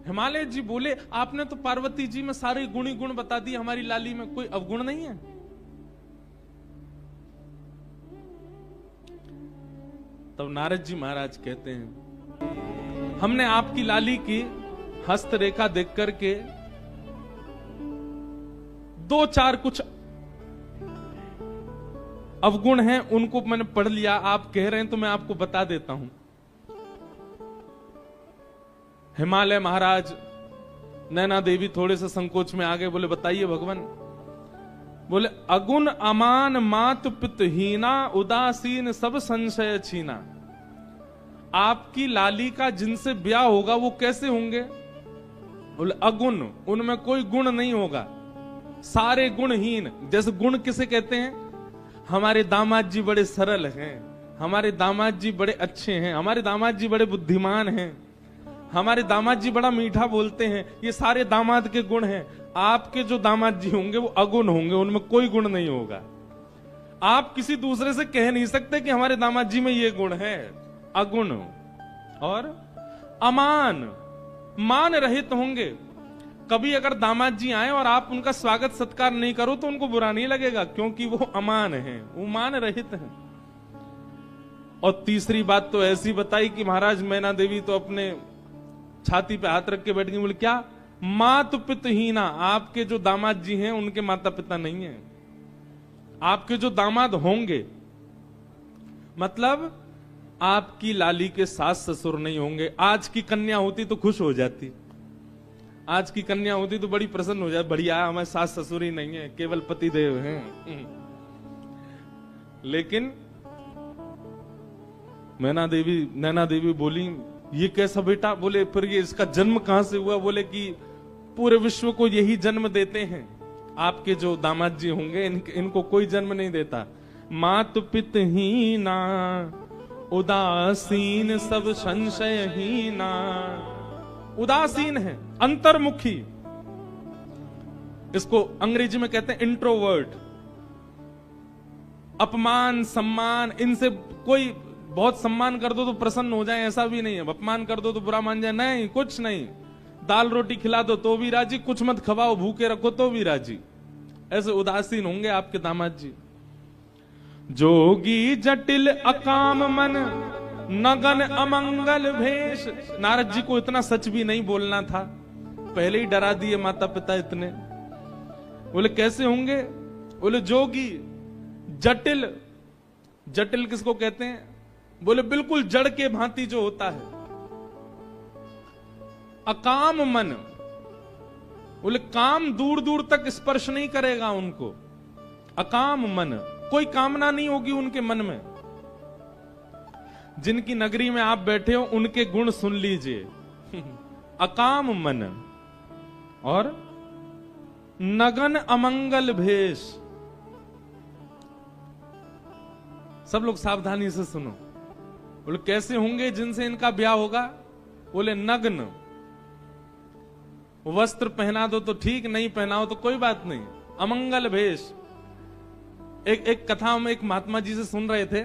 हिमालय जी बोले, आपने तो पार्वती जी में सारे गुण ही गुण बता दिए, हमारी लाली में कोई अवगुण नहीं है। तब नारद जी महाराज कहते हैं, हमने आपकी लाली की हस्तरेखा देख करके दो चार कुछ अवगुण हैं, उनको मैंने पढ़ लिया। आप कह रहे हैं तो मैं आपको बता देता हूं। हिमालय महाराज, नैना देवी थोड़े से संकोच में आ गए, बोले बताइए भगवान। बोले, अगुण अमान मात पितहीना, उदासीन सब संशय छीना। आपकी लाली का जिनसे ब्याह होगा वो कैसे होंगे? बोले, अगुण, उनमें कोई गुण नहीं होगा, सारे गुणहीन। जैसे गुण किसे कहते हैं? हमारे दामाद जी बड़े सरल हैं, हमारे दामाद जी बड़े अच्छे हैं, हमारे दामाद जी बड़े बुद्धिमान हैं, हमारे दामाद जी बड़ा मीठा बोलते हैं, ये सारे दामाद के गुण हैं। आपके जो दामाद जी होंगे वो अगुण होंगे, उनमें कोई गुण नहीं होगा। आप किसी दूसरे से कह नहीं सकते कि हमारे दामाद जी में ये गुण है। अगुण और अमान, मान रहित होंगे। कभी अगर दामाद जी आए और आप उनका स्वागत सत्कार नहीं करो तो उनको बुरा नहीं लगेगा, क्योंकि वो अमान है, वो मान रहित है। और तीसरी बात तो ऐसी बताई कि महाराज मैना देवी तो अपने छाती पे हाथ रख के बैठ गई। बोले, क्या? मात पितहीना, आपके जो दामाद जी हैं उनके माता पिता नहीं है। आपके जो दामाद होंगे, मतलब आपकी लाली के सास ससुर नहीं होंगे। आज की कन्या होती तो खुश हो जाती, आज की कन्या होती तो बड़ी प्रसन्न हो जाती, बढ़िया हमारे सास ससुर ही नहीं है, केवल पति देव हैं। लेकिन नैना देवी बोली, ये कैसा बेटा? बोले, फिर ये इसका जन्म कहां से हुआ? बोले कि पूरे विश्व को यही जन्म देते हैं, आपके जो दामाद जी होंगे इनको कोई जन्म नहीं देता। मात पितहीना, उदासीन सब संशयहीना। उदासीन है, अंतर्मुखी, इसको अंग्रेजी में कहते हैं इंट्रोवर्ट। अपमान सम्मान, इनसे कोई बहुत सम्मान कर दो तो प्रसन्न हो जाए ऐसा भी नहीं है, अपमान कर दो तो बुरा मान जाए, नहीं, कुछ नहीं। दाल रोटी खिला दो तो भी राजी, कुछ मत खवाओ भूखे रखो तो भी राजी। ऐसे उदासीन होंगे आपके दामाद जी। जोगी जटिल अकाम मन, नगन अमंगल भेष। नारद जी को इतना सच भी नहीं बोलना था, पहले ही डरा दिए माता पिता इतने। बोले कैसे होंगे? बोले जोगी, जटिल। जटिल किसको कहते हैं? बोले बिल्कुल जड़ के भांति जो होता है। अकाम मन, बोले काम दूर दूर तक स्पर्श नहीं करेगा उनको। अकाम मन, कोई कामना नहीं होगी उनके मन में। जिनकी नगरी में आप बैठे हो उनके गुण सुन लीजिए। अकाम मन और नगन अमंगल भेष। सब लोग सावधानी से सुनो। बोले कैसे होंगे जिनसे इनका ब्याह होगा? बोले नग्न, वस्त्र पहना दो तो ठीक, नहीं पहनाओ तो कोई बात नहीं। अमंगल भेष। एक कथा हम एक महात्मा जी से सुन रहे थे।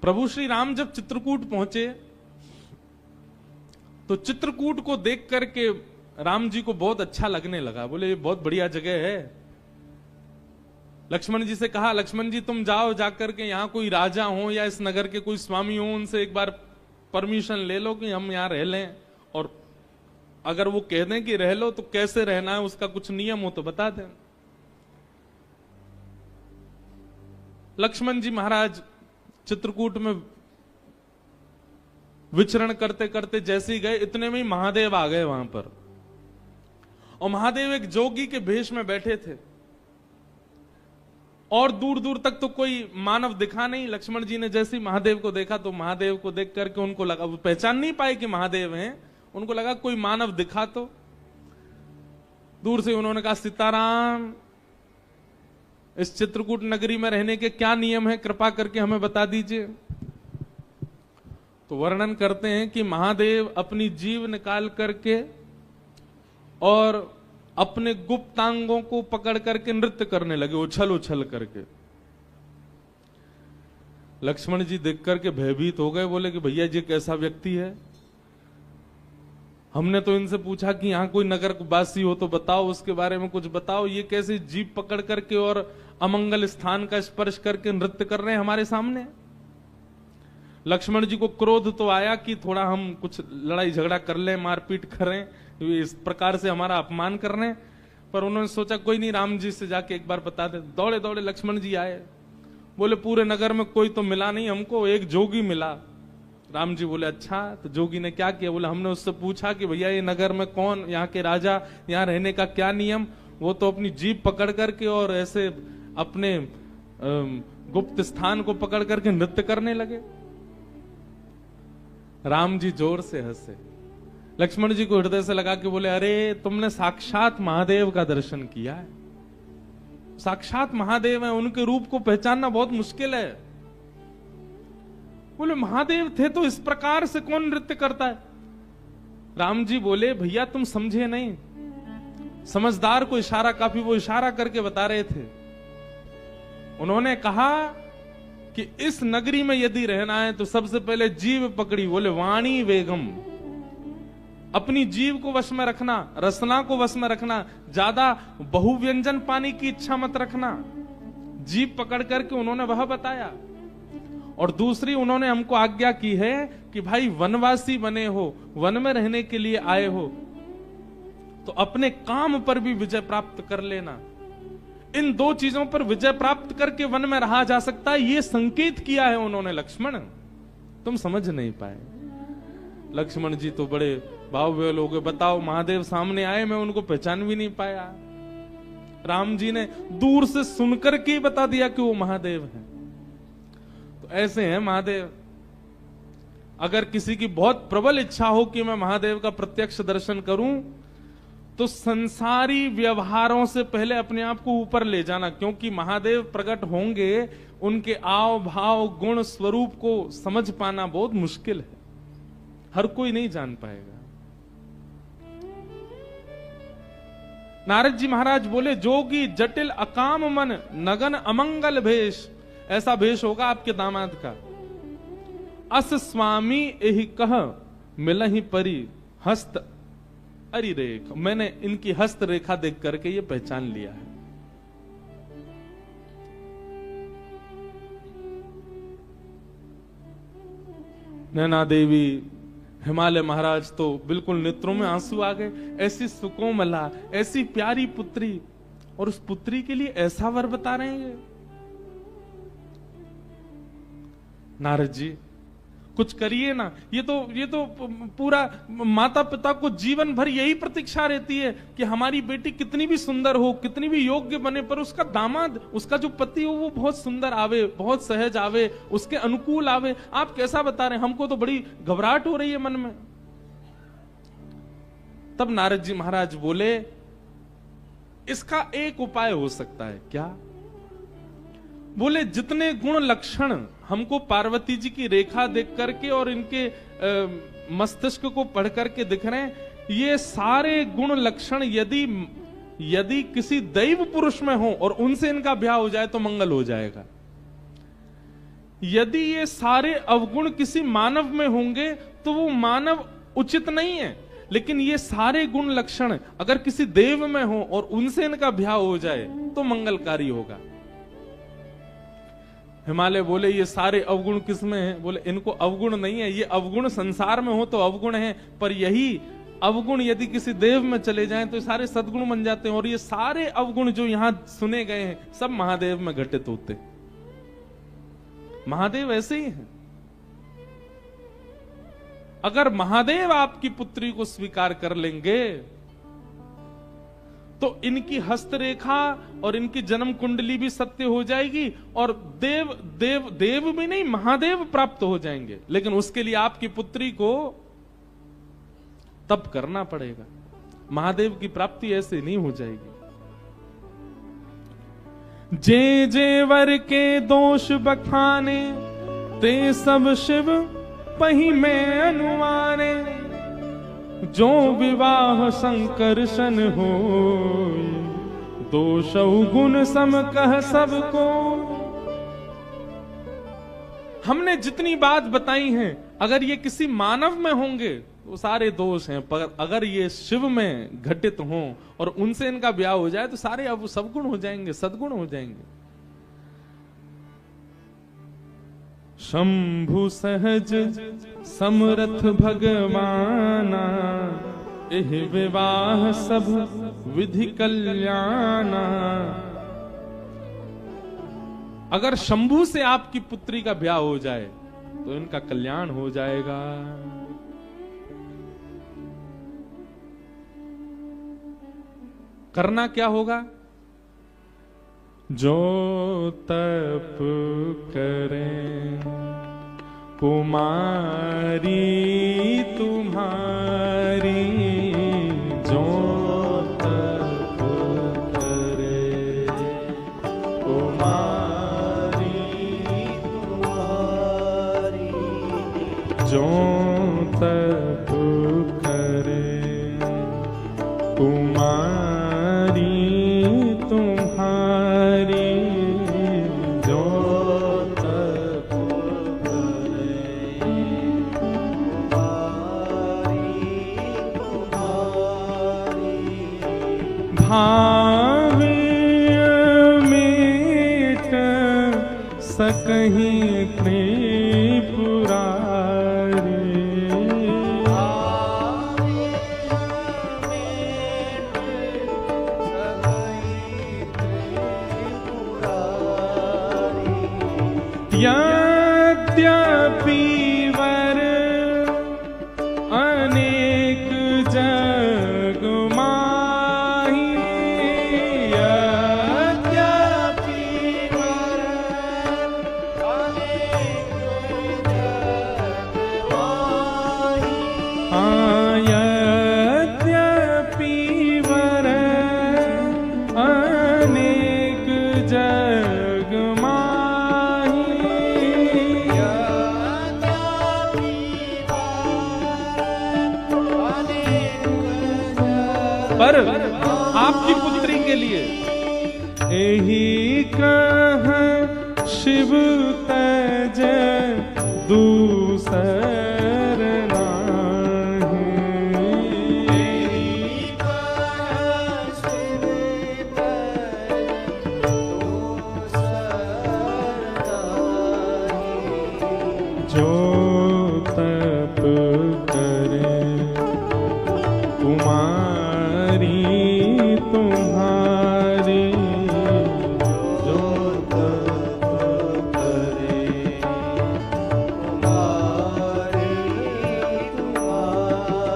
प्रभु श्री राम जब चित्रकूट पहुंचे तो चित्रकूट को देख करके राम जी को बहुत अच्छा लगने लगा। बोले ये बहुत बढ़िया जगह है। लक्ष्मण जी से कहा, लक्ष्मण जी तुम जाओ, जाकर के यहाँ कोई राजा हो या इस नगर के कोई स्वामी हो, उनसे एक बार परमिशन ले लो कि हम यहाँ रह लें, और अगर वो कह दें कि रह लो तो कैसे रहना है उसका कुछ नियम हो तो बता दें। लक्ष्मण जी महाराज चित्रकूट में विचरण करते करते जैसे ही गए, इतने में ही महादेव आ गए वहां पर। और महादेव एक जोगी के भेष में बैठे थे और दूर दूर तक तो कोई मानव दिखा नहीं। लक्ष्मण जी ने जैसे ही महादेव को देखा तो महादेव को देख करके उनको लगा, वो पहचान नहीं पाए कि महादेव हैं, उनको लगा कोई मानव दिखा तो। दूर से उन्होंने कहा, सीताराम, इस चित्रकूट नगरी में रहने के क्या नियम है, कृपा करके हमें बता दीजिए। तो वर्णन करते हैं कि महादेव अपनी जीभ निकाल करके और अपने गुप्तांगों को पकड़ करके नृत्य करने लगे, उछल उछल करके। लक्ष्मण जी देख करके भयभीत हो गए, बोले कि भैया जी कैसा व्यक्ति है? हमने तो इनसे पूछा कि यहाँ कोई नगर वासी हो तो बताओ, उसके बारे में कुछ बताओ। ये कैसे जीभ पकड़ करके और अमंगल स्थान का स्पर्श करके नृत्य कर रहे हैं हमारे सामने? लक्ष्मण जी को क्रोध तो आया कि थोड़ा हम कुछ लड़ाई झगड़ा कर लें, मारपीट करें, इस प्रकार से हमारा अपमान कर रहे हैं। पर उन्होंने सोचा कोई नहीं, राम जी से जाके एक बार बता दे। दौड़े दौड़े लक्ष्मण जी आए, बोले पूरे नगर में कोई तो मिला नहीं हमको, एक जोगी मिला। राम जी बोले अच्छा, तो जोगी ने क्या किया? बोले हमने उससे पूछा कि भैया ये नगर में कौन, यहाँ के राजा, यहाँ रहने का क्या नियम? वो तो अपनी जीभ पकड़ करके और ऐसे अपने गुप्त स्थान को पकड़ करके नृत्य करने लगे। राम जी जोर से हंसे, लक्ष्मण जी को हृदय से लगा के बोले अरे तुमने साक्षात महादेव का दर्शन किया है। साक्षात महादेव है, उनके रूप को पहचानना बहुत मुश्किल है। बोले महादेव थे तो इस प्रकार से कौन नृत्य करता है? राम जी बोले भैया तुम समझे नहीं, समझदार को इशारा काफी, वो इशारा करके बता रहे थे। उन्होंने कहा कि इस नगरी में यदि रहना है तो सबसे पहले जीव पकड़ी, बोले वाणी वेगम, अपनी जीव को वश में रखना, रसना को वश में रखना, ज्यादा बहुव्यंजन पाने की इच्छा मत रखना। जीव पकड़ करके उन्होंने वह बताया। और दूसरी उन्होंने हमको आज्ञा की है कि भाई वनवासी बने हो, वन में रहने के लिए आए हो, तो अपने काम पर भी विजय प्राप्त कर लेना। इन दो चीजों पर विजय प्राप्त करके वन में रहा जा सकता है, ये संकेत किया है उन्होंने। लक्ष्मण तुम समझ नहीं पाए। लक्ष्मण जी तो बड़े भाव लोग, बताओ महादेव सामने आए, मैं उनको पहचान भी नहीं पाया। राम जी ने दूर से सुनकर के बता दिया कि वो महादेव हैं। तो ऐसे हैं महादेव। अगर किसी की बहुत प्रबल इच्छा हो कि मैं महादेव का प्रत्यक्ष दर्शन करूं, तो संसारी व्यवहारों से पहले अपने आप को ऊपर ले जाना, क्योंकि महादेव प्रकट होंगे, उनके आव भाव गुण स्वरूप को समझ पाना बहुत मुश्किल है, हर कोई नहीं जान पाएगा। नारद जी महाराज बोले जोगी जटिल अकाम मन नगन अमंगल भेष, ऐसा भेष होगा आपके दामाद का। अस स्वामी एहि कह मिलहि परी हस्त अरि रेख, मैंने इनकी हस्त रेखा देख करके ये पहचान लिया है। नैना देवी, हिमालय महाराज तो बिल्कुल नेत्रों में आंसू आ गए। ऐसी सुकोमला, ऐसी प्यारी पुत्री, और उस पुत्री के लिए ऐसा वर बता रहे हैं। नारद जी कुछ करिए ना, ये तो पूरा माता पिता को जीवन भर यही प्रतीक्षा रहती है कि हमारी बेटी कितनी भी सुंदर हो, कितनी भी योग्य बने, पर उसका दामाद, उसका जो पति हो वो बहुत सुंदर आवे, बहुत सहज आवे, उसके अनुकूल आवे। आप कैसा बता रहे हैं? हमको तो बड़ी घबराहट हो रही है मन में। तब नारद जी महाराज बोले इसका एक उपाय हो सकता है। क्या? बोले जितने गुण लक्षण हमको पार्वती जी की रेखा देख करके और इनके मस्तिष्क को पढ़ करके दिख रहे हैं, ये सारे गुण लक्षण यदि किसी दैव पुरुष में हो और उनसे इनका ब्याह हो जाए तो मंगल हो जाएगा। यदि ये सारे अवगुण किसी मानव में होंगे तो वो मानव उचित नहीं है, लेकिन ये सारे गुण लक्षण अगर किसी देव में हो और उनसे इनका ब्याह हो जाए तो मंगलकारी होगा। हिमालय बोले ये सारे अवगुण किसमें हैं? बोले इनको अवगुण नहीं है, ये अवगुण संसार में हो तो अवगुण है, पर यही अवगुण यदि किसी देव में चले जाएं तो सारे सद्गुण बन जाते हैं। और ये सारे अवगुण जो यहां सुने गए हैं सब महादेव में घटित होते। महादेव ऐसे ही हैं। अगर महादेव आपकी पुत्री को स्वीकार कर लेंगे तो इनकी हस्तरेखा और इनकी जन्म कुंडली भी सत्य हो जाएगी, और देव भी नहीं, महादेव प्राप्त हो जाएंगे। लेकिन उसके लिए आपकी पुत्री को तप करना पड़ेगा। महादेव की प्राप्ति ऐसे नहीं हो जाएगी। जे जे वर के दोष बखाने, ते सब शिव पही में अनुमाने। जो विवाह संकर्षण हो, दोष गुण सम कह सबको। हमने जितनी बात बताई है, अगर ये किसी मानव में होंगे तो सारे दोष हैं, पर अगर ये शिव में घटित हों और उनसे इनका ब्याह हो जाए तो सारे अब सद्गुण हो जाएंगे, सद्गुण हो जाएंगे। शंभु सहज समरथ भगवाना, एह विवाह सब विधि कल्याणा। अगर शंभु से आपकी पुत्री का ब्याह हो जाए तो इनका कल्याण हो जाएगा। करना क्या होगा? जो तप करें कुमारी तुम्हारी, जो तप करे कुमारी तुम्हारी, जो तप करे कुमारी तुम्हारी, जो तप करे कुमारी तुम्हारी। भावे मेट सकहीं त्रिपुरारी, यद्यपि वर अनेक जग माही, यद्यपि वर अनेक जग माही, यद्यपि वर अनेक जग पर आपकी पुत्री के लिए यही कह शिव तज दूसर नाही, यही कह शिव तज दूसर नाही। जो तप करे कुमारी तुम्हारी, जो तप करे कुमारी तुम्हारी।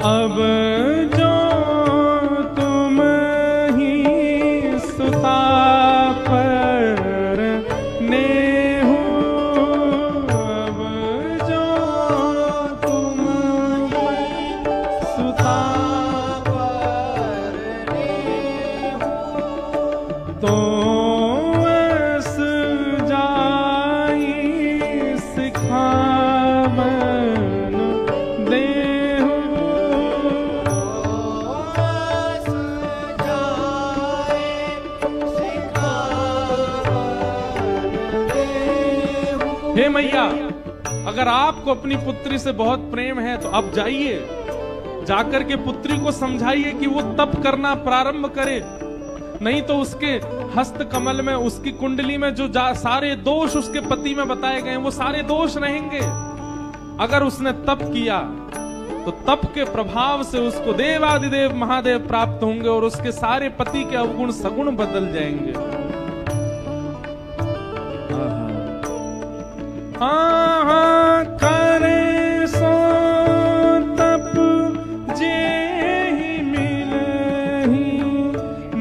अब जो तुम ही सुता पर नेहु, अब जो तुम ही सुता तो ऐस जाई सिखावन देहु, ऐस जाई सिखावन देहु। हे मैया, अगर आपको अपनी पुत्री से बहुत प्रेम है तो अब जाइए, जाकर के पुत्री को समझाइए कि वो तप करना प्रारंभ करे, नहीं तो उसके हस्त कमल में, उसकी कुंडली में जो सारे दोष उसके पति में बताए गए वो सारे दोष रहेंगे। अगर उसने तप किया तो तप के प्रभाव से उसको देवादिदेव महादेव प्राप्त होंगे और उसके सारे पति के अवगुण सगुण बदल जाएंगे। हाँ करे सो तप जे ही मिलहि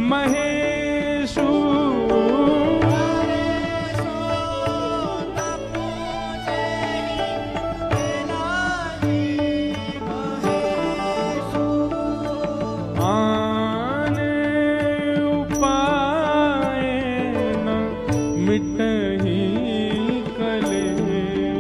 महेशु, आने उपाय न मिटहि कलेशु।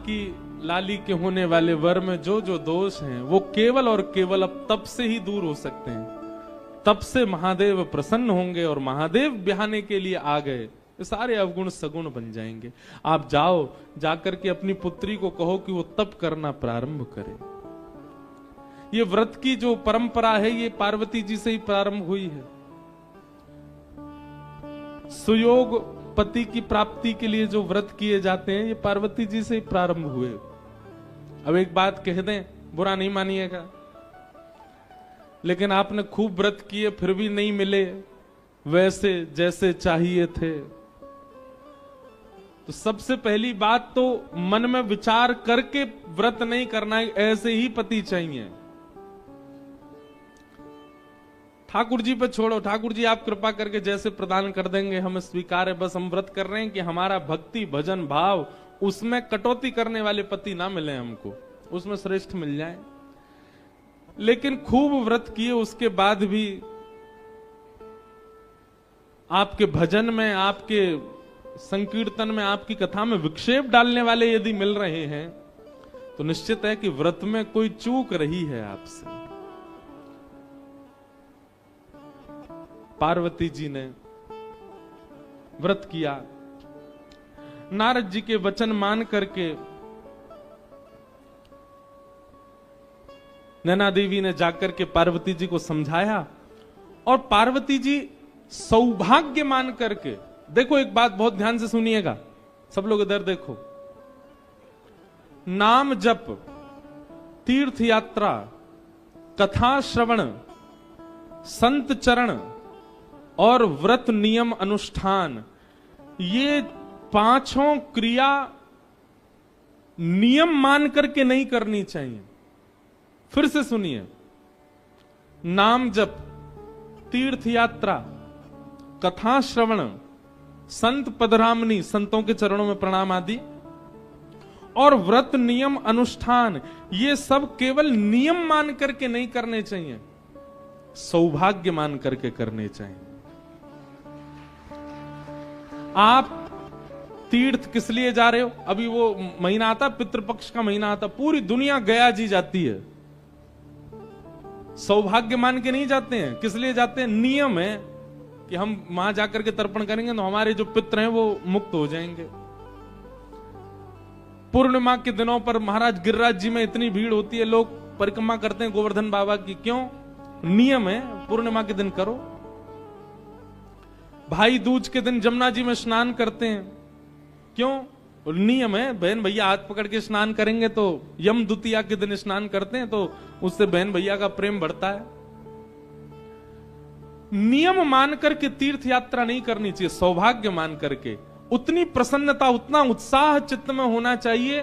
की लाली के होने वाले वर में जो जो दोष हैं वो केवल और केवल अब तप से ही दूर हो सकते हैं। तब से महादेव प्रसन्न होंगे और महादेव ब्याहने के लिए आ गए, ये सारे अवगुण सगुण बन जाएंगे। आप जाओ, जाकर के अपनी पुत्री को कहो कि वो तप करना प्रारंभ करे। ये व्रत की जो परंपरा है ये पार्वती जी से ही प्रारंभ हुई है। सुयोग पति की प्राप्ति के लिए जो व्रत किए जाते हैं ये पार्वती जी से ही प्रारंभ हुए। अब एक बात कह दें, बुरा नहीं मानिएगा, लेकिन आपने खूब व्रत किए फिर भी नहीं मिले वैसे जैसे चाहिए थे, तो सबसे पहली बात तो मन में विचार करके व्रत नहीं करना है, ऐसे ही पति चाहिए। ठाकुर जी पे छोड़ो, ठाकुर जी आप कृपा करके जैसे प्रदान कर देंगे हमें स्वीकार है, बस हम व्रत कर रहे हैं कि हमारा भक्ति भजन भाव उसमें कटौती करने वाले पति ना मिले हमको, उसमें श्रेष्ठ मिल जाए। लेकिन खूब व्रत किए उसके बाद भी आपके भजन में, आपके संकीर्तन में, आपकी कथा में विक्षेप डालने वाले यदि मिल रहे हैं तो निश्चित है कि व्रत में कोई चूक रही है आपसे। पार्वती जी ने व्रत किया, नारद जी के वचन मान करके नैना देवी ने जाकर के पार्वती जी को समझाया और पार्वती जी सौभाग्य मान करके, देखो एक बात बहुत ध्यान से सुनिएगा सब लोग, इधर देखो, नाम जप, तीर्थ यात्रा, कथा श्रवण, संत चरण और व्रत नियम अनुष्ठान, ये पांचों क्रिया नियम मान करके नहीं करनी चाहिए। फिर से सुनिए, नाम जप, तीर्थ यात्रा, कथा श्रवण, संत पदरामनी, संतों के चरणों में प्रणाम आदि, और व्रत नियम अनुष्ठान, ये सब केवल नियम मान करके नहीं करने चाहिए, सौभाग्य मान करके करने चाहिए। आप तीर्थ किस लिए जा रहे हो? अभी वो महीना आता, पितृपक्ष का महीना आता, पूरी दुनिया गया जी जाती है, सौभाग्य मान के नहीं जाते हैं। किस लिए जाते हैं? नियम है कि हम वहां जाकर के तर्पण करेंगे तो हमारे जो पितृ हैं वो मुक्त हो जाएंगे। पूर्णिमा के दिनों पर महाराज गिरिराज जी में इतनी भीड़ होती है, लोग परिक्रमा करते हैं गोवर्धन बाबा की, क्यों? नियम है, पूर्णिमा के दिन करो। भाई दूज के दिन जमुना जी में स्नान करते हैं, क्यों? नियम है, बहन भैया हाथ पकड़ के स्नान करेंगे तो यम द्वितीया के दिन स्नान करते हैं तो उससे बहन भैया का प्रेम बढ़ता है। नियम मान करके तीर्थ यात्रा नहीं करनी चाहिए, सौभाग्य मान करके। उतनी प्रसन्नता, उतना उत्साह चित्त में होना चाहिए,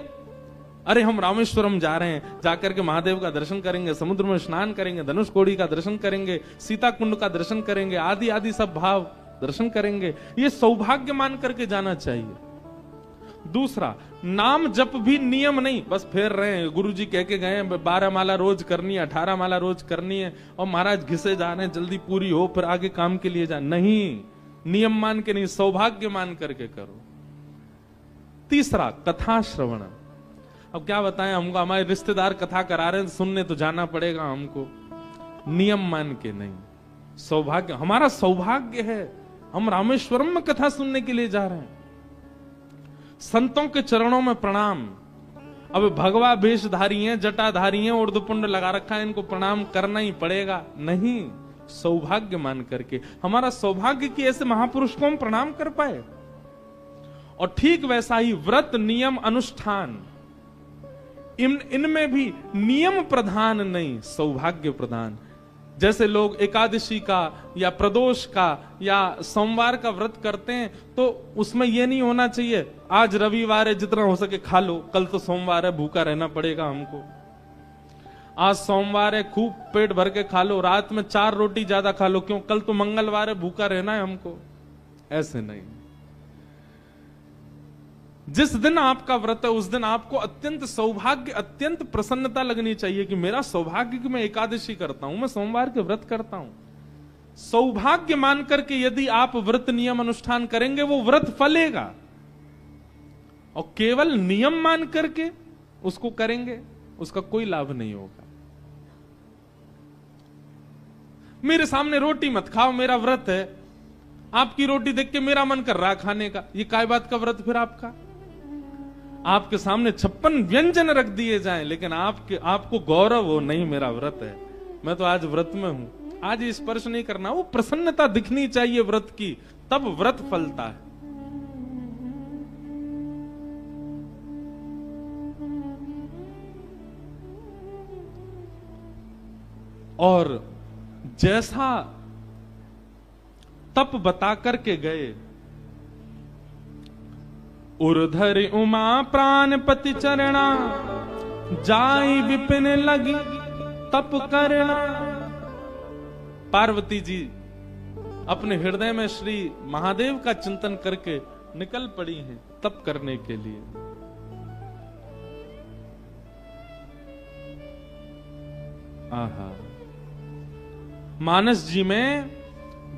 अरे हम रामेश्वरम जा रहे हैं, जाकर के महादेव का दर्शन करेंगे, समुद्र में स्नान करेंगे, धनुषकोडी का दर्शन करेंगे, सीता कुंड का दर्शन करेंगे, आदि आदि सब भाव दर्शन करेंगे, ये सौभाग्य मान करके जाना चाहिए। दूसरा, नाम जप भी नियम नहीं, बस फेर रहे हैं, गुरुजी कह के गए 12 माला रोज करनी है, 18 माला रोज करनी है, और महाराज घिसे जा रहे हैं, जल्दी पूरी हो फिर आगे काम के लिए जा, नहीं, नियम मान के नहीं, सौभाग्य मान करके करो। तीसरा, कथा श्रवण। अब क्या बताएं, हमको हमारे रिश्तेदार कथा करा रहे हैं, सुनने तो जाना पड़ेगा हमको, नियम मान के नहीं, सौभाग्य, हमारा सौभाग्य है, हम रामेश्वरम में कथा सुनने के लिए जा रहे हैं। संतों के चरणों में प्रणाम। अब भगवा वेशधारी हैं, जटाधारी हैं, उर्दपुंड लगा रखा है, इनको प्रणाम करना ही पड़ेगा, नहीं, सौभाग्य मान करके। हमारा सौभाग्य कि ऐसे महापुरुष को हम प्रणाम कर पाए। और ठीक वैसा ही व्रत नियम अनुष्ठान, इनमें भी नियम प्रधान नहीं, सौभाग्य प्रधान। जैसे लोग एकादशी का या प्रदोष का या सोमवार का व्रत करते हैं तो उसमें यह नहीं होना चाहिए आज रविवार है जितना हो सके खा लो, कल तो सोमवार है भूखा रहना पड़ेगा हमको, आज सोमवार है खूब पेट भर के खा लो, रात में 4 रोटी ज्यादा खा लो, क्यों? कल तो मंगलवार है भूखा रहना है हमको। ऐसे नहीं, जिस दिन आपका व्रत है उस दिन आपको अत्यंत सौभाग्य, अत्यंत प्रसन्नता लगनी चाहिए कि मेरा सौभाग्य कि मैं एकादशी करता हूं, मैं सोमवार के व्रत करता हूं। सौभाग्य मानकर के यदि आप व्रत नियम अनुष्ठान करेंगे वो व्रत फलेगा। और केवल नियम मान करके उसको करेंगे, उसका कोई लाभ नहीं होगा। मेरे सामने रोटी मत खाओ, मेरा व्रत है, आपकी रोटी देख के मेरा मन कर रहा है खाने का, ये काय बात का व्रत फिर आपका? आपके सामने 56 व्यंजन रख दिए जाएं, लेकिन आपको गौरव हो, नहीं मेरा व्रत है, मैं तो आज व्रत में हूं, आज ये स्पर्श नहीं करना। वो प्रसन्नता दिखनी चाहिए व्रत की, तब व्रत फलता है। और जैसा तप बता करके गए, उर्धर उमा प्राणपति चरणा, जाई विपिन लगी तप करना। पार्वती जी अपने हृदय में श्री महादेव का चिंतन करके निकल पड़ी हैं तप करने के लिए। आहा, मानस जी में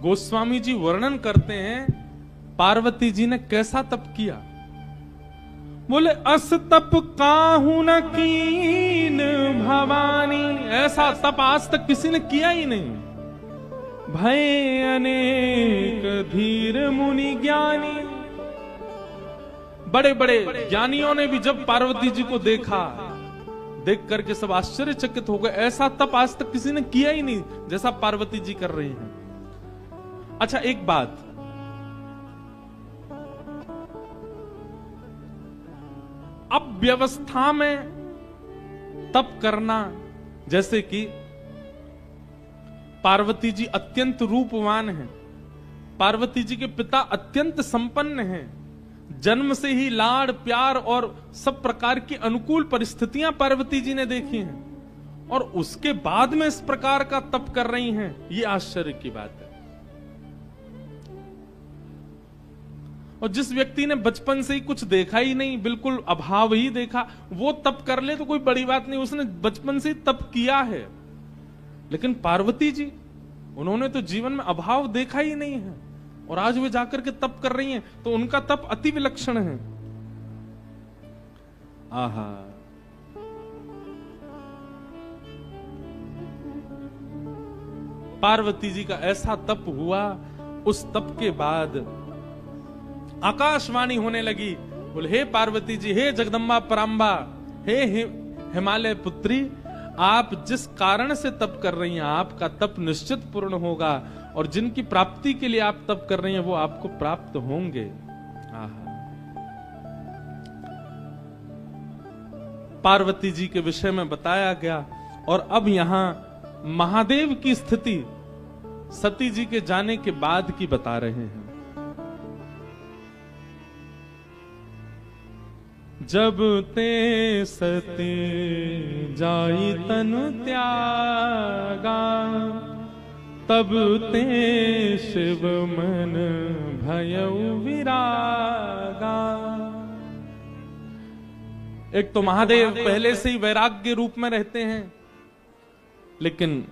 गोस्वामी जी वर्णन करते हैं पार्वती जी ने कैसा तप किया। बोले अस तप काहू न कीन भवानी, ऐसा तप आज तक किसी ने किया ही नहीं। भय अनेक धीर मुनि ज्ञानी, बड़े बड़े ज्ञानियों ने भी जब पार्वती जी को देखा, देख करके सब आश्चर्यचकित हो गए। ऐसा तप आज तक किसी ने किया ही नहीं जैसा पार्वती जी कर रही हैं। अच्छा, एक बात, अब व्यवस्था में तप करना, जैसे कि पार्वती जी अत्यंत रूपवान हैं, पार्वती जी के पिता अत्यंत संपन्न हैं, जन्म से ही लाड़ प्यार और सब प्रकार की अनुकूल परिस्थितियां पार्वती जी ने देखी हैं, और उसके बाद में इस प्रकार का तप कर रही हैं, ये आश्चर्य की बात है। और जिस व्यक्ति ने बचपन से ही कुछ देखा ही नहीं, बिल्कुल अभाव ही देखा, वो तप कर ले तो कोई बड़ी बात नहीं, उसने बचपन से ही तप किया है। लेकिन पार्वती जी, उन्होंने तो जीवन में अभाव देखा ही नहीं है, और आज वे जाकर के तप कर रही हैं, तो उनका तप अति विलक्षण है। आहा, पार्वती जी का ऐसा तप हुआ। उस तप के बाद आकाशवाणी होने लगी, बोले हे पार्वती जी, हे जगदम्बा पराम्बा, हे हिमालय पुत्री, आप जिस कारण से तप कर रही हैं, आपका तप निश्चित पूर्ण होगा, और जिनकी प्राप्ति के लिए आप तप कर रही हैं वो आपको प्राप्त होंगे। आहा, पार्वती जी के विषय में बताया गया। और अब यहां महादेव की स्थिति सती जी के जाने के बाद की बता रहे हैं। जब ते सती जाई तनु त्यागा, तब ते शिव मन भयउ विरागा। एक तो महादेव पहले से ही वैराग्य रूप में रहते हैं, लेकिन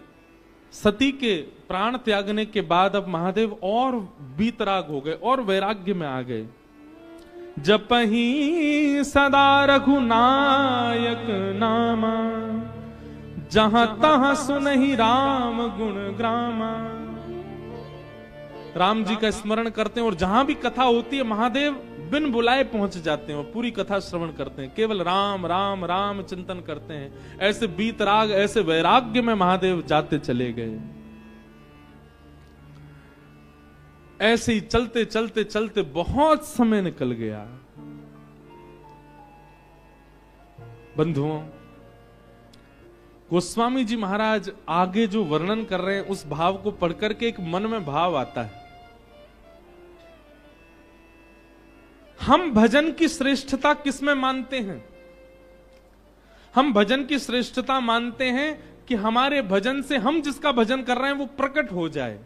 सती के प्राण त्यागने के बाद अब महादेव और वीतराग हो गए और वैराग्य में आ गए। जपहि सदा रघुनायक नामा, जहां तहां सुनहि राम गुण ग्रामा। राम जी का स्मरण करते हैं, और जहां भी कथा होती है महादेव बिन बुलाए पहुंच जाते हैं और पूरी कथा श्रवण करते हैं, केवल राम राम राम चिंतन करते हैं। ऐसे बीतराग, ऐसे वैराग्य में महादेव जाते चले गए। ऐसे ही चलते चलते चलते बहुत समय निकल गया। बंधुओं, गोस्वामी जी महाराज आगे जो वर्णन कर रहे हैं, उस भाव को पढ़कर के एक मन में भाव आता है। हम भजन की श्रेष्ठता किसमें मानते हैं? हम भजन की श्रेष्ठता मानते हैं कि हमारे भजन से हम जिसका भजन कर रहे हैं वो प्रकट हो जाए।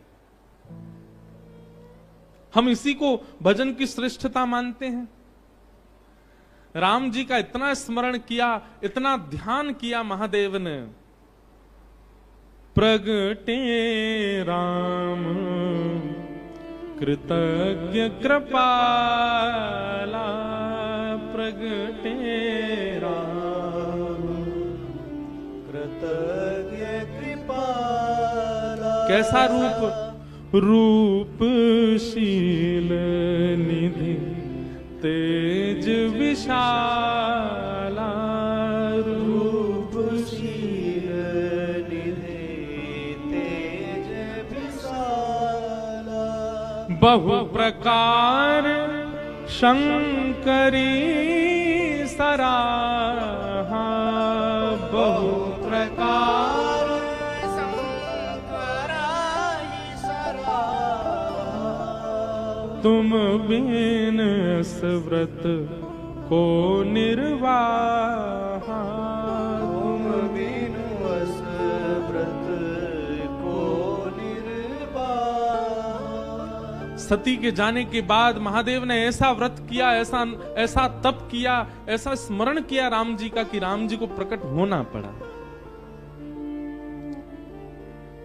हम इसी को भजन की श्रेष्ठता मानते हैं। राम जी का इतना स्मरण किया, इतना ध्यान किया महादेव ने। प्रगटे राम कृतज्ञ कृपाला, प्रगटे प्रगटे राम, कृतज्ञ कृपाला। कैसा रूप? रूपशील निधि तेज विशाला, रूपशील निधि तेज विशाला। बहु प्रकार शंकरी सराहा, बहु प्रकार शंकराई सराहा। तुम बिन व्रत को निर्वाहा, तुम बिन व्रत को निर्वाहा। सती के जाने के बाद महादेव ने ऐसा व्रत किया, ऐसा तप किया, ऐसा स्मरण किया राम जी का कि राम जी को प्रकट होना पड़ा।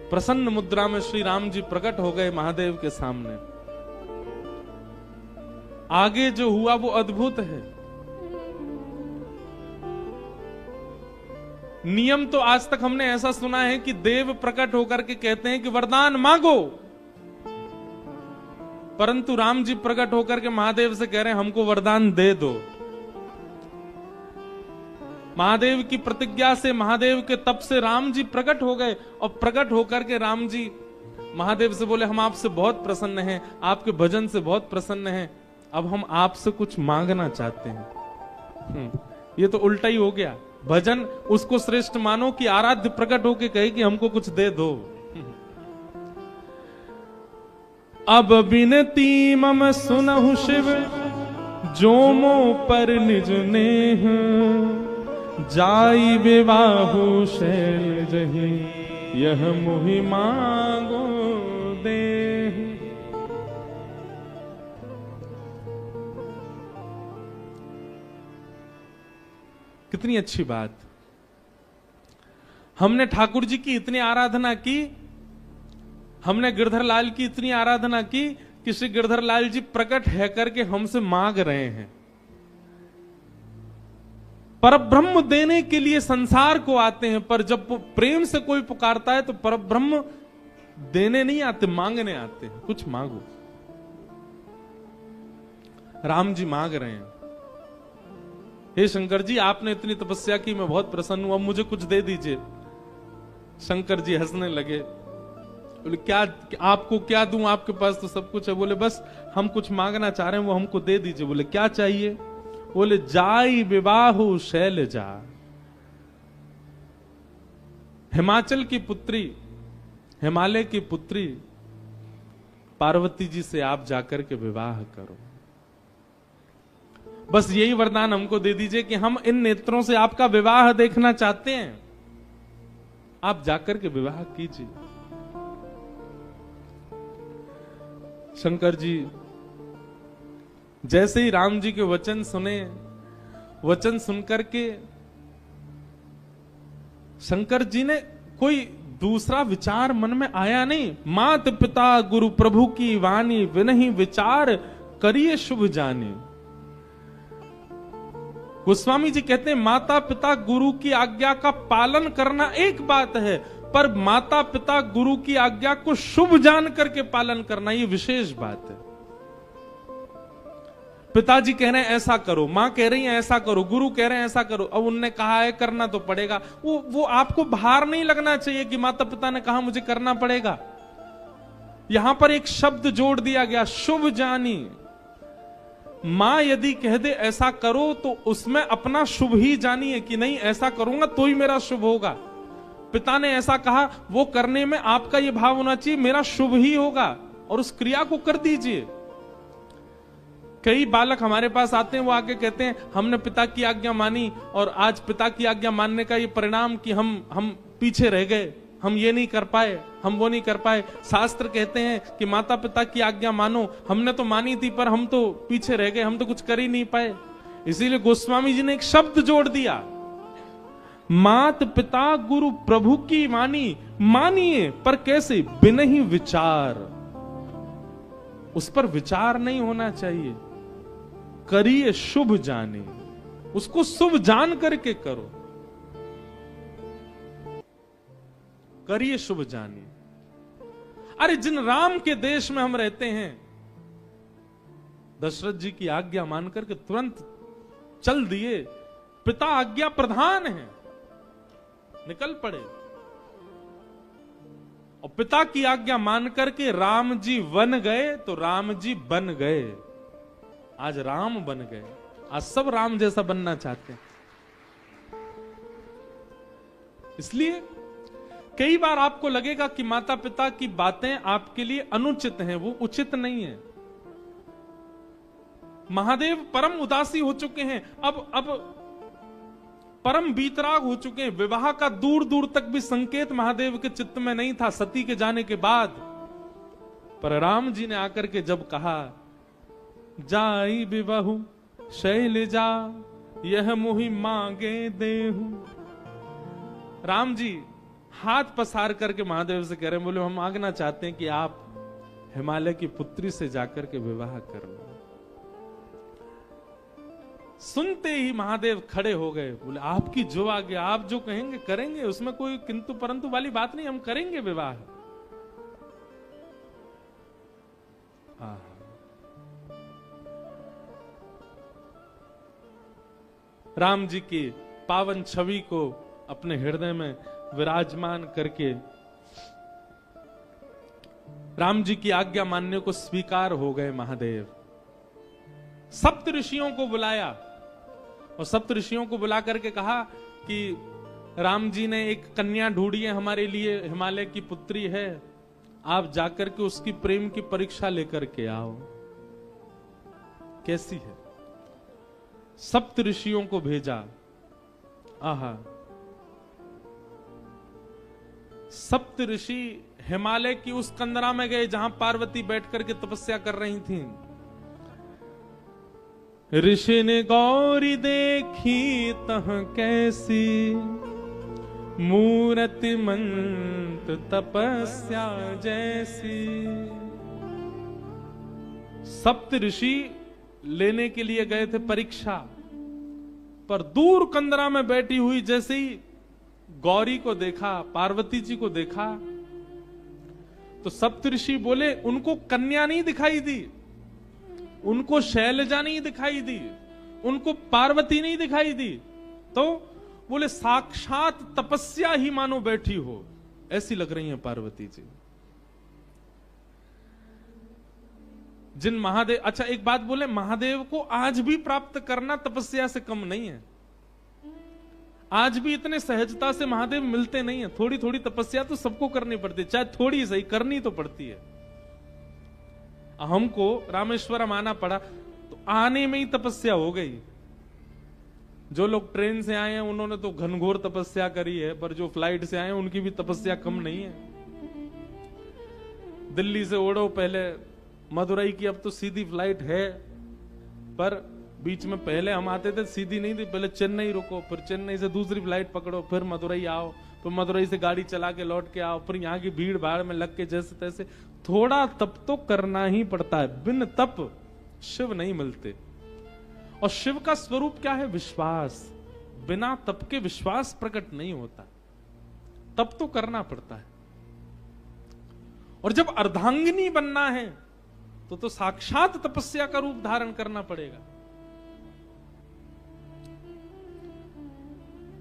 प्रसन्न मुद्रा में श्री राम जी प्रकट हो गए महादेव के सामने। आगे जो हुआ वो अद्भुत है। नियम तो आज तक हमने ऐसा सुना है कि देव प्रकट होकर के कहते हैं कि वरदान मांगो, परंतु राम जी प्रकट होकर के महादेव से कह रहे हैं हमको वरदान दे दो। महादेव की प्रतिज्ञा से, महादेव के तप से राम जी प्रकट हो गए और प्रकट होकर के राम जी महादेव से बोले हम आपसे बहुत प्रसन्न हैं, आपके भजन से बहुत प्रसन्न हैं, अब हम आपसे कुछ मांगना चाहते हैं। ये तो उल्टा ही हो गया। भजन उसको श्रेष्ठ मानो कि आराध्य प्रकट होके कहे कि हमको कुछ दे दो। अब बिनती मम सुनहु शिव, जोमो पर निज नेह, जाई विवाहु शैल जहि, यह मोहि मांगो दे। कितनी अच्छी बात। हमने ठाकुर जी की इतनी आराधना की, हमने गिरधर लाल की इतनी आराधना की कि श्री गिरधर लाल जी प्रकट है करके हमसे मांग रहे हैं। परब्रह्म देने के लिए संसार को आते हैं, पर जब प्रेम से कोई पुकारता है तो परब्रह्म देने नहीं आते, मांगने आते हैं। कुछ मांगो। राम जी मांग रहे हैं, हे शंकर जी आपने इतनी तपस्या की, मैं बहुत प्रसन्न हूं, अब मुझे कुछ दे दीजिए। शंकर जी हंसने लगे, बोले क्या आपको क्या दूं, आपके पास तो सब कुछ है। बोले बस हम कुछ मांगना चाह रहे हैं, वो हमको दे दीजिए। बोले क्या चाहिए? बोले जाई विवाहु शैलजा, हिमाचल की पुत्री, हिमालय की पुत्री पार्वती जी से आप जाकर के विवाह करो। बस यही वरदान हमको दे दीजिए कि हम इन नेत्रों से आपका विवाह देखना चाहते हैं, आप जाकर के विवाह कीजिए। शंकर जी जैसे ही राम जी के वचन सुने, वचन सुनकर के शंकर जी ने कोई दूसरा विचार मन में आया नहीं। मात पिता गुरु प्रभु की वाणी, विनहि विचार करिए शुभ जाने। गोस्वामी जी कहते हैं माता पिता गुरु की आज्ञा का पालन करना एक बात है, पर माता पिता गुरु की आज्ञा को शुभ जान करके पालन करना ये विशेष बात है। पिताजी कह रहे हैं ऐसा करो, मां कह रही है ऐसा करो, गुरु कह रहे हैं ऐसा करो, अब उनने कहा है करना तो पड़ेगा। वो आपको भार नहीं लगना चाहिए कि माता पिता ने कहा मुझे करना पड़ेगा। यहां पर एक शब्द जोड़ दिया गया, शुभ जानी। मां यदि कह दे ऐसा करो तो उसमें अपना शुभ ही जानिए कि नहीं ऐसा करूंगा तो ही मेरा शुभ होगा। पिता ने ऐसा कहा, वो करने में आपका ये भाव होना चाहिए मेरा शुभ ही होगा, और उस क्रिया को कर दीजिए। कई बालक हमारे पास आते हैं, वो आके कहते हैं हमने पिता की आज्ञा मानी और आज पिता की आज्ञा मानने का ये परिणाम कि हम पीछे रह गए, हम ये नहीं कर पाए, हम वो नहीं कर पाए। शास्त्र कहते हैं कि माता पिता की आज्ञा मानो, हमने तो मानी थी पर हम तो पीछे रह गए, हम तो कुछ कर ही नहीं पाए। इसीलिए गोस्वामी जी ने एक शब्द जोड़ दिया, मात पिता गुरु प्रभु की वाणी, मानिए पर कैसे? बिना ही विचार, उस पर विचार नहीं होना चाहिए। करिए शुभ जाने, उसको शुभ जान करके करो, करिए शुभ जानिए। अरे जिन राम के देश में हम रहते हैं, दशरथ जी की आज्ञा मान करके तुरंत चल दिए, पिता आज्ञा प्रधान है, निकल पड़े और पिता की आज्ञा मान करके राम जी वन गए तो राम जी बन गए। आज राम बन गए, आज सब राम जैसा बनना चाहते हैं। इसलिए कई बार आपको लगेगा कि माता पिता की बातें आपके लिए अनुचित हैं, वो उचित नहीं है। महादेव परम उदासी हो चुके हैं, अब परम बीतराग हो चुके हैं। विवाह का दूर दूर तक भी संकेत महादेव के चित्त में नहीं था सती के जाने के बाद। पर राम जी ने आकर के जब कहा, जाई विवाहु शैलजा यह मुहि मांगे देहु, राम जी हाथ पसार करके महादेव से कह रहे हैं, बोले हम मांगना चाहते हैं कि आप हिमालय की पुत्री से जाकर के विवाह कर लो। सुनते ही महादेव खड़े हो गए, बोले आपकी जो आज्ञा, आप जो कहेंगे करेंगे, उसमें कोई किंतु परंतु वाली बात नहीं, हम करेंगे विवाह। राम जी की पावन छवि को अपने हृदय में विराजमान करके राम जी की आज्ञा मानने को स्वीकार हो गए महादेव। सप्त ऋषियों को बुलाया और सप्त ऋषियों को बुला करके कहा कि राम जी ने एक कन्या ढूंढी है हमारे लिए, हिमालय की पुत्री है, आप जाकर के उसकी प्रेम की परीक्षा लेकर के आओ, कैसी है। सप्त ऋषियों को भेजा। आहा, सप्त ऋषि हिमालय की उस कंदरा में गए जहां पार्वती बैठ करके तपस्या कर रही थी। ऋषि ने गौरी देखी तह कैसी, मूरति मंत तपस्या जैसी। सप्त ऋषि लेने के लिए गए थे परीक्षा, पर दूर कंदरा में बैठी हुई जैसे ही गौरी को देखा, पार्वती जी को देखा, तो सप्तऋषि बोले उनको कन्या नहीं दिखाई दी, उनको शैलजा नहीं दिखाई दी, उनको पार्वती नहीं दिखाई दी, तो बोले साक्षात तपस्या ही मानो बैठी हो, ऐसी लग रही है पार्वती जी। जिन महादेव, अच्छा एक बात बोले, महादेव को आज भी प्राप्त करना तपस्या से कम नहीं है। आज भी इतने सहजता से महादेव मिलते नहीं है। थोड़ी थोड़ी तपस्या तो सबको करनी पड़ती है, चाहे थोड़ी सही करनी तो पड़ती है। हमको रामेश्वरम आना पड़ा तो आने में ही तपस्या हो गई। जो लोग ट्रेन से आए हैं उन्होंने तो घनघोर तपस्या करी है, पर जो फ्लाइट से आए हैं उनकी भी तपस्या कम नहीं है। दिल्ली से उड़ो पहले मदुरई की, अब तो सीधी फ्लाइट है, पर बीच में पहले हम आते थे सीधी नहीं थी, पहले चेन्नई रुको, फिर चेन्नई से दूसरी फ्लाइट पकड़ो, फिर मदुरई आओ, फिर मदुरई से गाड़ी चला के लौट के आओ, फिर यहाँ की भीड़ भाड़ में लग के जैसे तैसे थोड़ा तप तो करना ही पड़ता है। बिन तप शिव नहीं मिलते। और शिव का स्वरूप क्या है? विश्वास। बिना तप के विश्वास प्रकट नहीं होता, तप तो करना पड़ता है। और जब अर्धांगिनी बनना है तो साक्षात तपस्या का रूप धारण करना पड़ेगा।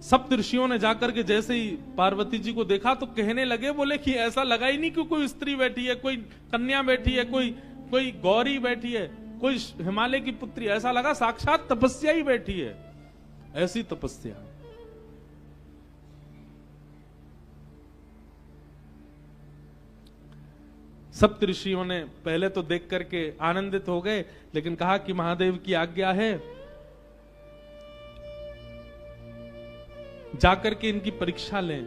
सप्त ऋषियों ने जाकर के जैसे ही पार्वती जी को देखा तो कहने लगे, बोले कि ऐसा लगा ही नहीं कि कोई स्त्री बैठी है, कोई कन्या बैठी है, कोई गौरी बैठी है, कोई हिमालय की पुत्री, ऐसा लगा साक्षात तपस्या ही बैठी है। ऐसी तपस्या। सप्त ऋषियों ने पहले तो देख करके आनंदित हो गए, लेकिन कहा कि महादेव की आज्ञा है, जाकर के इनकी परीक्षा लें।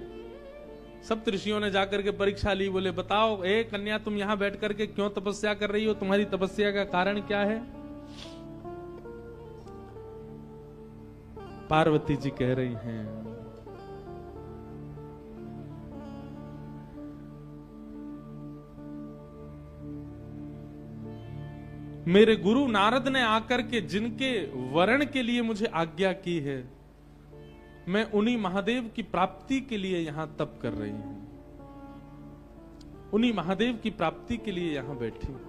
सप्त ऋषियों ने जाकर के परीक्षा ली। बोले बताओ ए कन्या, तुम यहां बैठ करके क्यों तपस्या कर रही हो? तुम्हारी तपस्या का कारण क्या है? पार्वती जी कह रही हैं, मेरे गुरु नारद ने आकर के जिनके वर्ण के लिए मुझे आज्ञा की है, मैं उन्हीं महादेव की प्राप्ति के लिए यहां तप कर रही हूं, उन्हीं महादेव की प्राप्ति के लिए यहां बैठी हूं।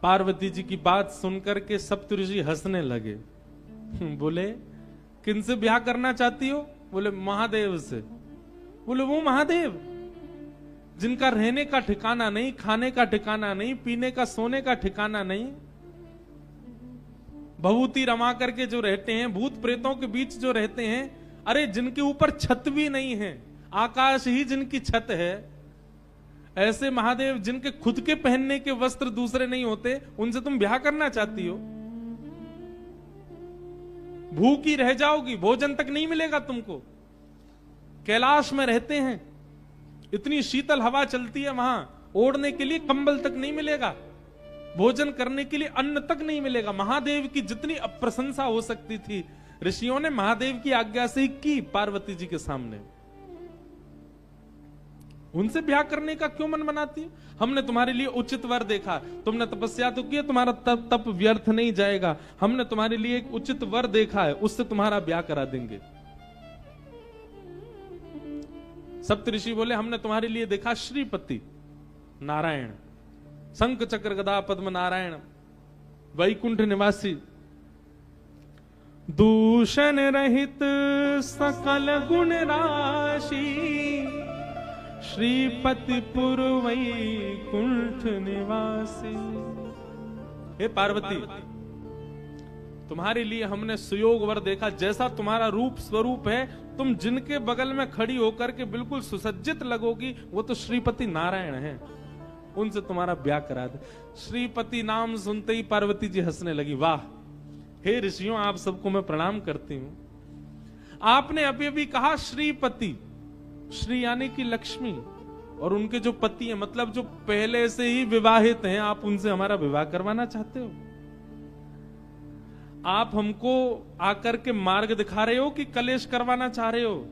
पार्वती जी की बात सुनकर के सप्तऋषि हंसने लगे। बोले किनसे ब्याह करना चाहती हो? बोले महादेव से। बोले वो महादेव जिनका रहने का ठिकाना नहीं, खाने का ठिकाना नहीं, पीने का सोने का ठिकाना नहीं, भभूति रमा करके जो रहते हैं, भूत प्रेतों के बीच जो रहते हैं, अरे जिनके ऊपर छत भी नहीं है, आकाश ही जिनकी छत है, ऐसे महादेव जिनके खुद के पहनने के वस्त्र दूसरे नहीं होते, उनसे तुम ब्याह करना चाहती हो? भूखी रह जाओगी, भोजन तक नहीं मिलेगा तुमको। कैलाश में रहते हैं, इतनी शीतल हवा चलती है वहां, ओढ़ने के लिए कंबल तक नहीं मिलेगा, भोजन करने के लिए अन्न तक नहीं मिलेगा। महादेव की जितनी अप्रशंसा हो सकती थी, ऋषियों ने महादेव की आज्ञा से ही की पार्वती जी के सामने। उनसे ब्याह करने का क्यों मन बनाती है? हमने तुम्हारे लिए उचित वर देखा, तुमने तपस्या तो की, तुम्हारा तप व्यर्थ नहीं जाएगा। हमने तुम्हारे लिए एक उचित वर देखा है, उससे तुम्हारा ब्याह करा देंगे। सप्तऋषि बोले हमने तुम्हारे लिए देखा श्रीपति नारायण, शंख चक्र गदा पद्म नारायण, वैकुंठ निवासी, दूषण रहित सकल गुण राशि, श्रीपति पुर वैकुंठ निवासी। हे पार्वती, तुम्हारे लिए हमने सुयोग वर देखा, जैसा तुम्हारा रूप स्वरूप है, तुम जिनके बगल में खड़ी होकर के बिल्कुल सुसज्जित लगोगी, वो तो श्रीपति नारायण हैं, उनसे तुम्हारा ब्याह करा दे। श्रीपति नाम सुनते ही पार्वती जी हंसने लगी। वाह, हे ऋषियों, आप सबको मैं प्रणाम करती हूं। आपने अभी अभी कहा श्रीपति, श्री यानी कि लक्ष्मी, और उनके जो पति हैं, मतलब जो पहले से ही विवाहित हैं, आप उनसे हमारा विवाह करवाना चाहते हो? आप हमको आकर के मार्ग दिखा रहे हो कि कलेश करवाना चाह रहे हो?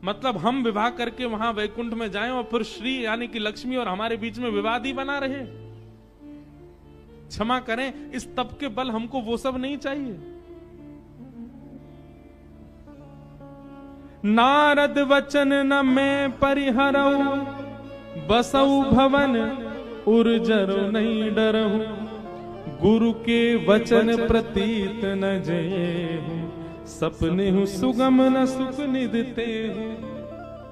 मतलब हम विवाह करके वहां वैकुंठ में जाएं और फिर श्री यानी कि लक्ष्मी और हमारे बीच में विवाद ही बना रहे? क्षमा करें, इस तप के बल हमको वो सब नहीं चाहिए। नारद वचन न मैं परिहरऊ, बसऊ भवन उर्जरो नहीं डरहु, गुरु के वचन प्रतीत न जये, सपने हूं सुगम न सुख निधते हूं।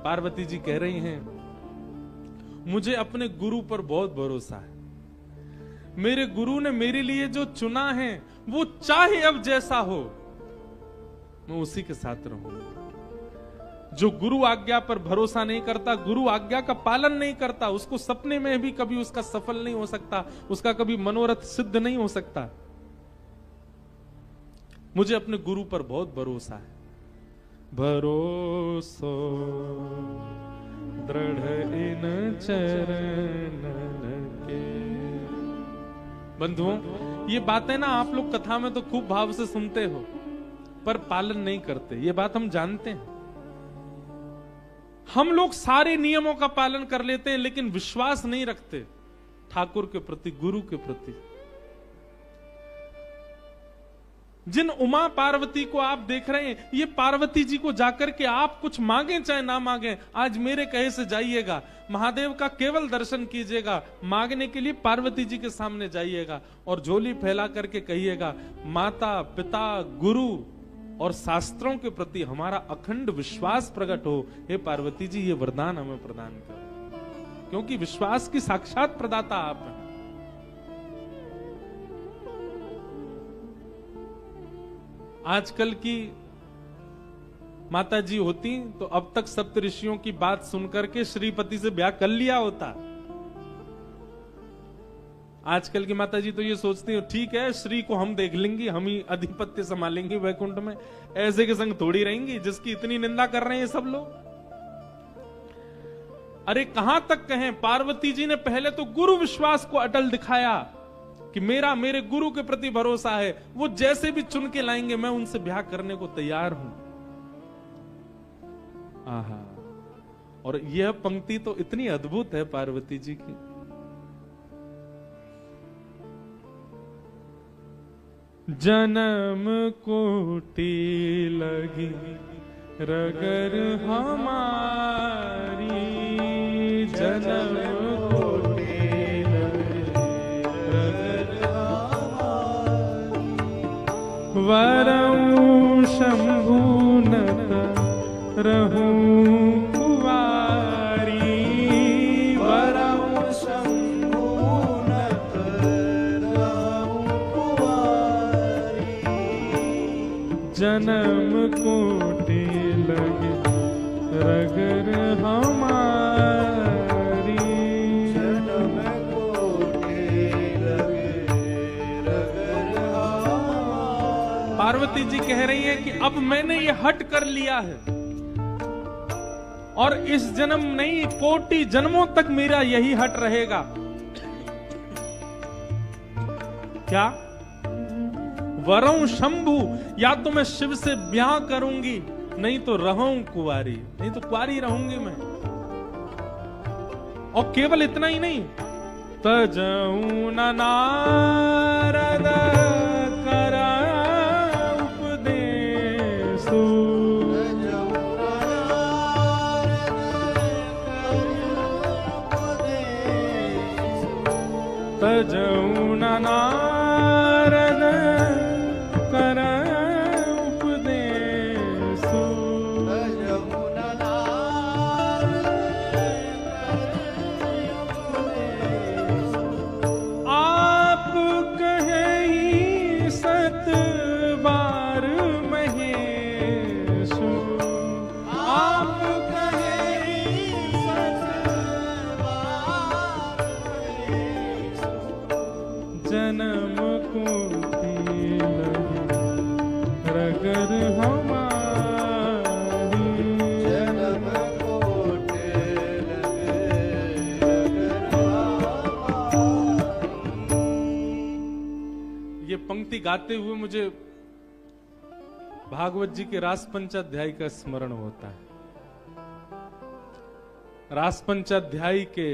पार्वती जी कह रही हैं, मुझे अपने गुरु पर बहुत भरोसा है। मेरे गुरु ने मेरे लिए जो चुना है, वो चाहे अब जैसा हो, मैं उसी के साथ रहूंगा। जो गुरु आज्ञा पर भरोसा नहीं करता, गुरु आज्ञा का पालन नहीं करता, उसको सपने में भी कभी उसका सफल नहीं हो सकता, उसका कभी मनोरथ सिद्ध नहीं हो सकता। मुझे अपने गुरु पर बहुत भरोसा है। भरोसो दृढ़ इन चरण के। बंधुओं, ये बातें ना आप लोग कथा में तो खूब भाव से सुनते हो, पर पालन नहीं करते, ये बात हम जानते हैं। हम लोग सारे नियमों का पालन कर लेते हैं, लेकिन विश्वास नहीं रखते ठाकुर के प्रति, गुरु के प्रति। जिन उमा पार्वती को आप देख रहे हैं, ये पार्वती जी को जाकर के आप कुछ मांगे चाहे ना मांगे, आज मेरे कहे से जाइएगा, महादेव का केवल दर्शन कीजिएगा, मांगने के लिए पार्वती जी के सामने जाइएगा और झोली फैला करके कहिएगा, माता पिता गुरु और शास्त्रों के प्रति हमारा अखंड विश्वास प्रकट हो। हे पार्वती जी, ये वरदान हमें प्रदान करो, क्योंकि विश्वास की साक्षात प्रदाता आप हैं। आजकल की माता जी होती तो अब तक सप्तऋषियों की बात सुनकर के श्रीपति से ब्याह कर लिया होता। आजकल की माता जी तो ये सोचती है, ठीक है, श्री को हम देख लेंगे, हम ही अधिपत्य संभालेंगे वैकुंठ में, ऐसे के संग थोड़ी रहेंगी जिसकी इतनी निंदा कर रहे हैं सब लोग। अरे कहां तक कहें, पार्वती जी ने पहले तो गुरु विश्वास को अटल दिखाया कि मेरा मेरे गुरु के प्रति भरोसा है, वो जैसे भी चुन के लाएंगे मैं उनसे ब्याह करने को तैयार हूं। आहा, और यह पंक्ति तो इतनी अद्भुत है पार्वती जी की। जन्म कोटि लगी रगर हमारी, जन्म कोटि लगी रगर हमारी। वरऊ शंभु नत रहूं कुवारी, वरऊ शंभु नत रहूं कुंवारी। जन्म कोटि लगे रगर हमारी, जन्म कोटि लगे रगर हमारी। पार्वती जी कह रही है कि अब मैंने ये हट कर लिया है और इस जन्म नहीं, कोटि जन्मों तक मेरा यही हट रहेगा। क्या? वरऊ शंभु, या तो मैं शिव से ब्याह करूंगी, नहीं तो रहूं कुंवारी, नहीं तो कुंवारी रहूंगी मैं। और केवल इतना ही नहीं, तजऊ न नारद करा उपदेशु, तजऊ न नारद कर उपदेशु। आप कहे सत बार महेशु, आप कहे जन्म कोटि लगे रगर हमारी, जन्म कोटि लगे रगर हमारी। ये पंक्ति गाते हुए मुझे भागवत जी के रास पंचाध्याय का स्मरण होता है। रास पंचाध्याय के